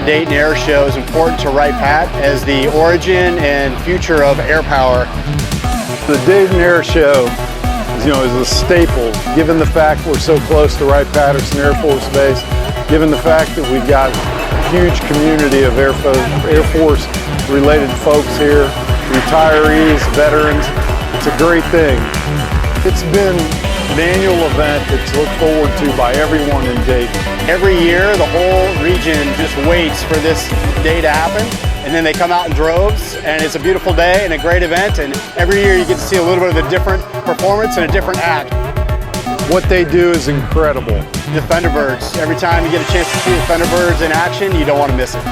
Dayton Airshow is important to Wright-Pat as the origin and future of air power. The Dayton Airshow is a staple, given the fact we're so close to Wright-Patterson Air Force Base, given the fact that we've got a huge community of Air Force related folks here, retirees, veterans. It's a great thing. It's been an annual event that's looked forward to by everyone in Dayton. Every year, the whole region just waits for this day to happen, and then they come out in droves, and it's a beautiful day and a great event, and every year you get to see a little bit of a different performance and a different act. What they do is incredible. The Thunderbirds, every time you get a chance to see the Thunderbirds in action, you don't want to miss it.